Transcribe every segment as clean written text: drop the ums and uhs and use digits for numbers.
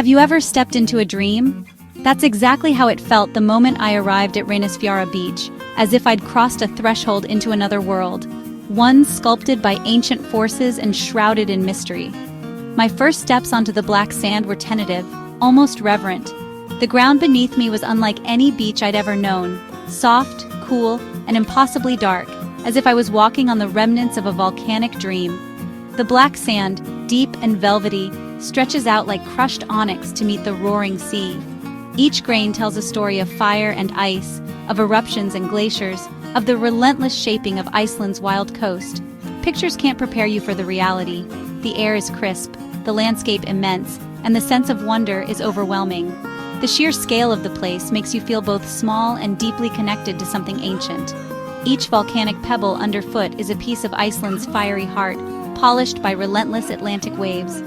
Have you ever stepped into a dream? That's exactly how it felt the moment I arrived at Réunion Beach, as if I'd crossed a threshold into another world, one sculpted by ancient forces and shrouded in mystery. My first steps onto the black sand were tentative, almost reverent. The ground beneath me was unlike any beach I'd ever known, soft, cool, and impossibly dark, as if I was walking on the remnants of a volcanic dream. The black sand, deep and velvety, stretches out like crushed onyx to meet the roaring sea. Each grain tells a story of fire and ice, of eruptions and glaciers, of the relentless shaping of Iceland's wild coast. Pictures can't prepare you for the reality. The air is crisp, the landscape immense, and the sense of wonder is overwhelming. The sheer scale of the place makes you feel both small and deeply connected to something ancient. Each volcanic pebble underfoot is a piece of Iceland's fiery heart, polished by relentless Atlantic waves.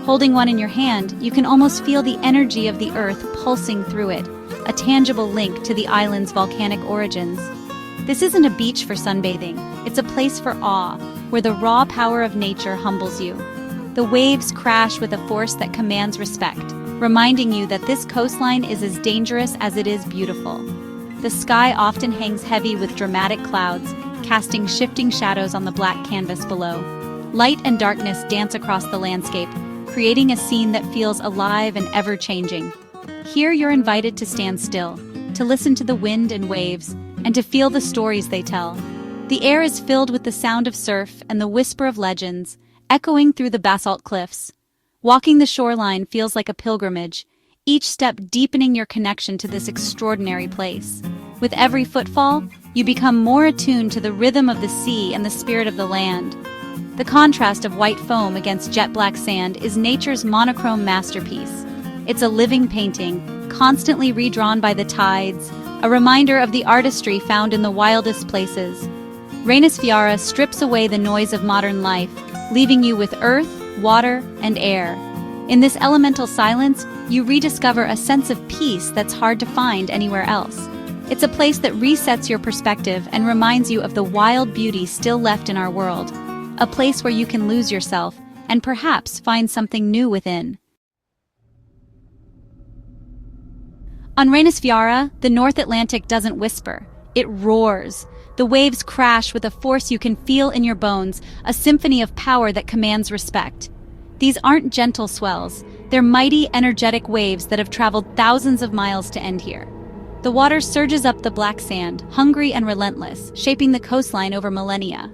Holding one in your hand, you can almost feel the energy of the earth pulsing through it, a tangible link to the island's volcanic origins. This isn't a beach for sunbathing, it's a place for awe, where the raw power of nature humbles you. The waves crash with a force that commands respect, reminding you that this coastline is as dangerous as it is beautiful. The sky often hangs heavy with dramatic clouds, casting shifting shadows on the black canvas below. Light and darkness dance across the landscape, creating a scene that feels alive and ever-changing. Here you're invited to stand still, to listen to the wind and waves, and to feel the stories they tell. The air is filled with the sound of surf and the whisper of legends, echoing through the basalt cliffs. Walking the shoreline feels like a pilgrimage, each step deepening your connection to this extraordinary place. With every footfall, you become more attuned to the rhythm of the sea and the spirit of the land. The contrast of white foam against jet-black sand is nature's monochrome masterpiece. It's a living painting, constantly redrawn by the tides, a reminder of the artistry found in the wildest places. Réunion strips away the noise of modern life, leaving you with earth, water, and air. In this elemental silence, you rediscover a sense of peace that's hard to find anywhere else. It's a place that resets your perspective and reminds you of the wild beauty still left in our world. A place where you can lose yourself and perhaps find something new within. On Réunion, the North Atlantic doesn't whisper, it roars. The waves crash with a force you can feel in your bones, a symphony of power that commands respect. These aren't gentle swells, they're mighty, energetic waves that have traveled thousands of miles to end here. The water surges up the black sand, hungry and relentless, shaping the coastline over millennia.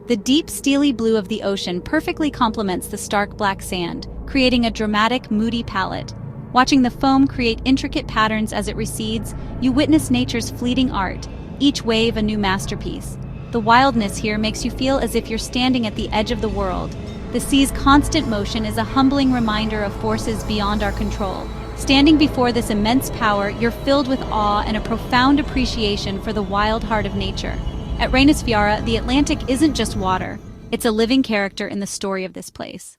The deep, steely blue of the ocean perfectly complements the stark black sand, creating a dramatic, moody palette. Watching the foam create intricate patterns as it recedes, you witness nature's fleeting art, each wave a new masterpiece. The wildness here makes you feel as if you're standing at the edge of the world. The sea's constant motion is a humbling reminder of forces beyond our control. Standing before this immense power, you're filled with awe and a profound appreciation for the wild heart of nature. At Réunion, the Atlantic isn't just water, it's a living character in the story of this place.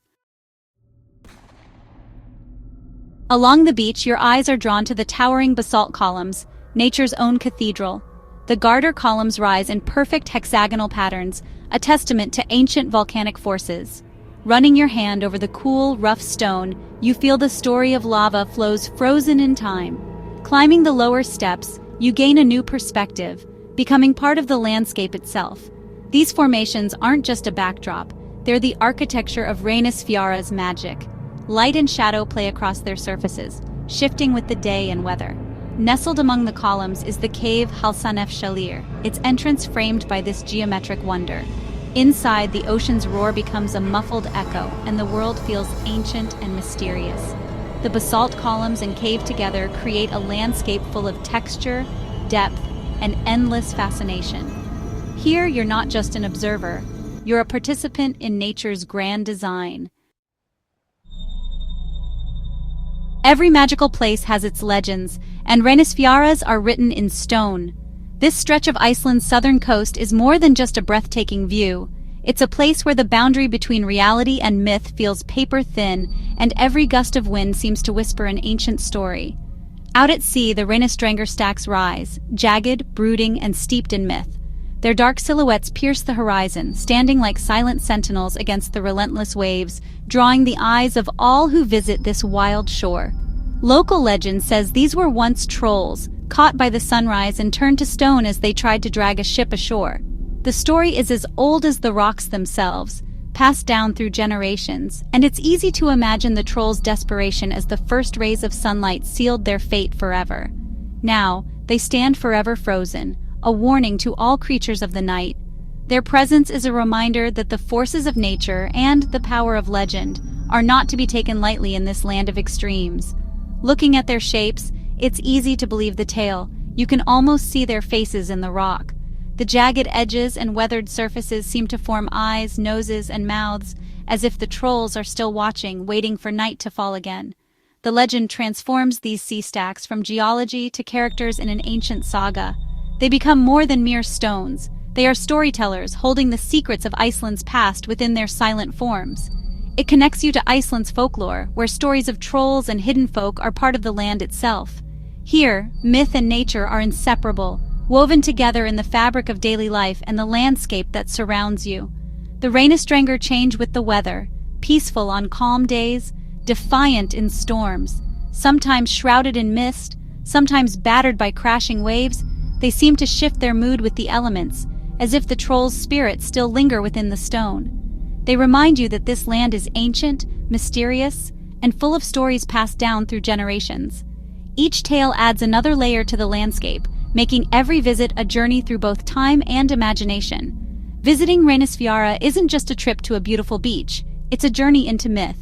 Along the beach, your eyes are drawn to the towering basalt columns, nature's own cathedral. The garter columns rise in perfect hexagonal patterns, a testament to ancient volcanic forces. Running your hand over the cool, rough stone, you feel the story of lava flows frozen in time. Climbing the lower steps, you gain a new perspective, becoming part of the landscape itself. These formations aren't just a backdrop, they're the architecture of Réunion magic. Light and shadow play across their surfaces, shifting with the day and weather. Nestled among the columns is the cave Halsanef Shalir, its entrance framed by this geometric wonder. Inside, the ocean's roar becomes a muffled echo, and the world feels ancient and mysterious. The basalt columns and cave together create a landscape full of texture, depth, and endless fascination. Here, you're not just an observer, you're a participant in nature's grand design. Every magical place has its legends, and Réunions are written in stone. This stretch of Iceland's southern coast is more than just a breathtaking view. It's a place where the boundary between reality and myth feels paper-thin, and every gust of wind seems to whisper an ancient story. Out at sea, the Réunion stacks rise, jagged, brooding, and steeped in myth. Their dark silhouettes pierce the horizon, standing like silent sentinels against the relentless waves, drawing the eyes of all who visit this wild shore. Local legend says these were once trolls, caught by the sunrise and turned to stone as they tried to drag a ship ashore. The story is as old as the rocks themselves, passed down through generations, and it's easy to imagine the trolls' desperation as the first rays of sunlight sealed their fate forever. Now, they stand forever frozen, a warning to all creatures of the night. Their presence is a reminder that the forces of nature and the power of legend are not to be taken lightly in this land of extremes. Looking at their shapes, it's easy to believe the tale. You can almost see their faces in the rock. The jagged edges and weathered surfaces seem to form eyes, noses, and mouths, as if the trolls are still watching, waiting for night to fall again. The legend transforms these sea stacks from geology to characters in an ancient saga. They become more than mere stones. They are storytellers holding the secrets of Iceland's past within their silent forms. It connects you to Iceland's folklore, where stories of trolls and hidden folk are part of the land itself. Here, myth and nature are inseparable, woven together in the fabric of daily life and the landscape that surrounds you. The Reynisdrangar change with the weather, peaceful on calm days, defiant in storms. Sometimes shrouded in mist, sometimes battered by crashing waves, they seem to shift their mood with the elements, as if the troll's spirits still linger within the stone. They remind you that this land is ancient, mysterious, and full of stories passed down through generations. Each tale adds another layer to the landscape, making every visit a journey through both time and imagination. Visiting Reynisfjara isn't just a trip to a beautiful beach, it's a journey into myth.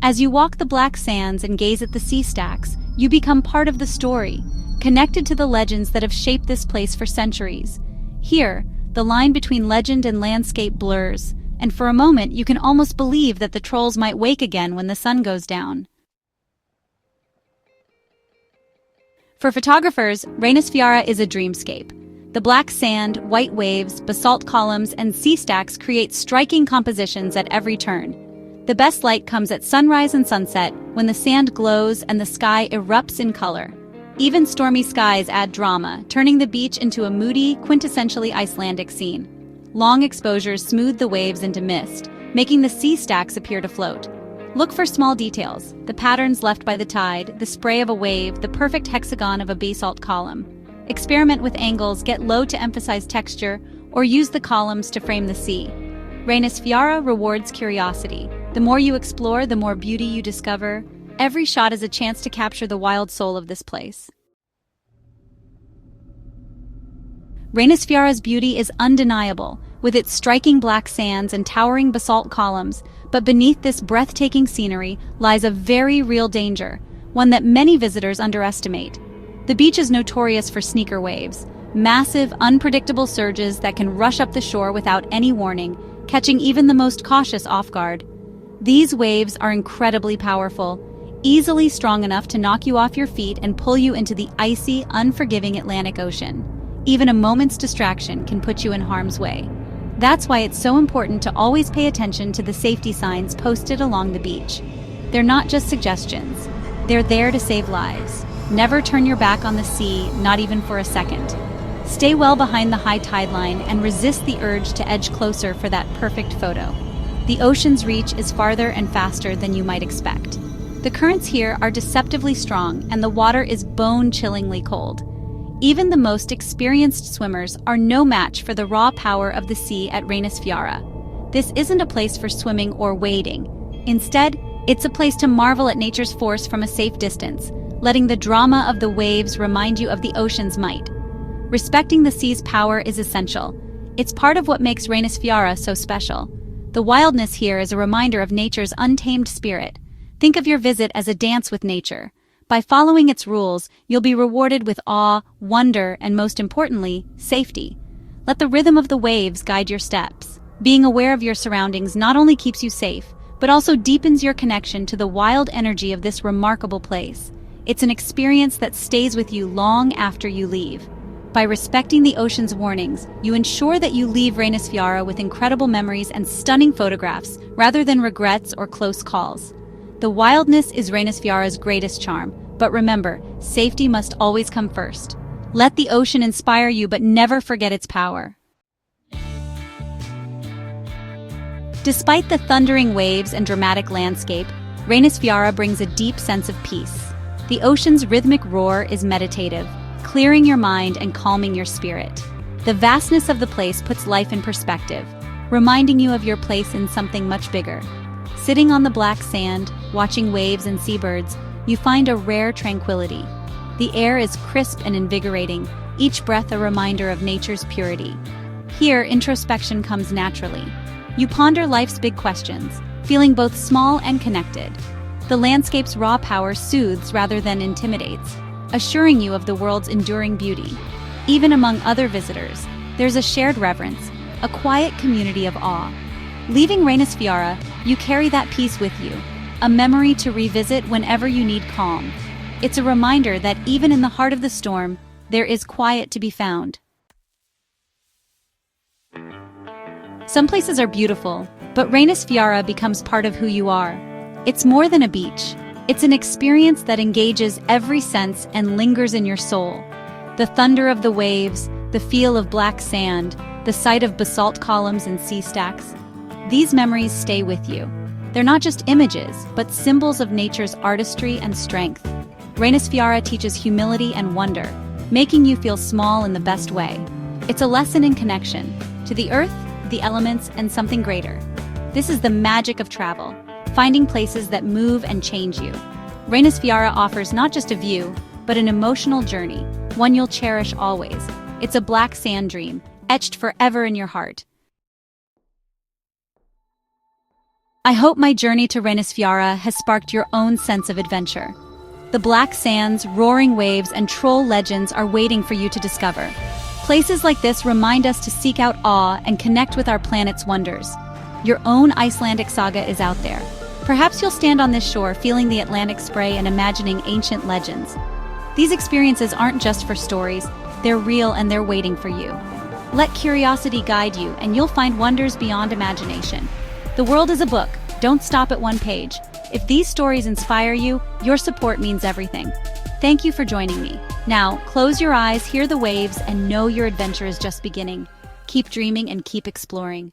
As you walk the black sands and gaze at the sea stacks, you become part of the story, connected to the legends that have shaped this place for centuries. Here, the line between legend and landscape blurs, and for a moment you can almost believe that the trolls might wake again when the sun goes down. For photographers, Reynisfjara is a dreamscape. The black sand, white waves, basalt columns, and sea stacks create striking compositions at every turn. The best light comes at sunrise and sunset, when the sand glows and the sky erupts in color. Even stormy skies add drama, turning the beach into a moody, quintessentially Icelandic scene. Long exposures smooth the waves into mist, making the sea stacks appear to float. Look for small details, the patterns left by the tide, the spray of a wave, the perfect hexagon of a basalt column. Experiment with angles, get low to emphasize texture, or use the columns to frame the sea. Reynisfjara rewards curiosity. The more you explore, the more beauty you discover. Every shot is a chance to capture the wild soul of this place. Reynisfjara's beauty is undeniable, with its striking black sands and towering basalt columns, but beneath this breathtaking scenery lies a very real danger, one that many visitors underestimate. The beach is notorious for sneaker waves, massive, unpredictable surges that can rush up the shore without any warning, catching even the most cautious off guard. These waves are incredibly powerful, easily strong enough to knock you off your feet and pull you into the icy, unforgiving Atlantic Ocean. Even a moment's distraction can put you in harm's way. That's why it's so important to always pay attention to the safety signs posted along the beach. They're not just suggestions. They're there to save lives. Never turn your back on the sea, not even for a second. Stay well behind the high tide line and resist the urge to edge closer for that perfect photo. The ocean's reach is farther and faster than you might expect. The currents here are deceptively strong, and the water is bone-chillingly cold. Even the most experienced swimmers are no match for the raw power of the sea at Reynisfjara. This isn't a place for swimming or wading. Instead, it's a place to marvel at nature's force from a safe distance, letting the drama of the waves remind you of the ocean's might. Respecting the sea's power is essential. It's part of what makes Reynisfjara so special. The wildness here is a reminder of nature's untamed spirit. Think of your visit as a dance with nature. By following its rules, you'll be rewarded with awe, wonder, and most importantly, safety. Let the rhythm of the waves guide your steps. Being aware of your surroundings not only keeps you safe, but also deepens your connection to the wild energy of this remarkable place. It's an experience that stays with you long after you leave. By respecting the ocean's warnings, you ensure that you leave Reynisfjara with incredible memories and stunning photographs, rather than regrets or close calls. The wildness is Reynisfjara's greatest charm, but remember, safety must always come first. Let the ocean inspire you, but never forget its power. Despite the thundering waves and dramatic landscape, Reynes Fiara brings a deep sense of peace. The ocean's rhythmic roar is meditative, clearing your mind and calming your spirit. The vastness of the place puts life in perspective, reminding you of your place in something much bigger. Sitting on the black sand, watching waves and seabirds, you find a rare tranquility. The air is crisp and invigorating, each breath a reminder of nature's purity. Here, introspection comes naturally. You ponder life's big questions, feeling both small and connected. The landscape's raw power soothes rather than intimidates, assuring you of the world's enduring beauty. Even among other visitors, there's a shared reverence, a quiet community of awe. Leaving Reynes Fiara, you carry that peace with you, a memory to revisit whenever you need calm. It's a reminder that even in the heart of the storm, there is quiet to be found. Some places are beautiful, but Reynes Fiara becomes part of who you are. It's more than a beach. It's an experience that engages every sense and lingers in your soul. The thunder of the waves, the feel of black sand, the sight of basalt columns and sea stacks. These memories stay with you. They're not just images, but symbols of nature's artistry and strength. Reynes Fiara teaches humility and wonder, making you feel small in the best way. It's a lesson in connection to the earth, the elements, and something greater. This is the magic of travel, finding places that move and change you. Reynes Fiara offers not just a view, but an emotional journey, one you'll cherish always. It's a black sand dream, etched forever in your heart. I hope my journey to Reynes Fiara has sparked your own sense of adventure. The black sands, roaring waves, and troll legends are waiting for you to discover. Places like this remind us to seek out awe and connect with our planet's wonders. Your own Icelandic saga is out there. Perhaps you'll stand on this shore feeling the Atlantic spray and imagining ancient legends. These experiences aren't just for stories, they're real and they're waiting for you. Let curiosity guide you and you'll find wonders beyond imagination. The world is a book, don't stop at one page. If these stories inspire you, your support means everything. Thank you for joining me. Now, close your eyes, hear the waves, and know your adventure is just beginning. Keep dreaming and keep exploring.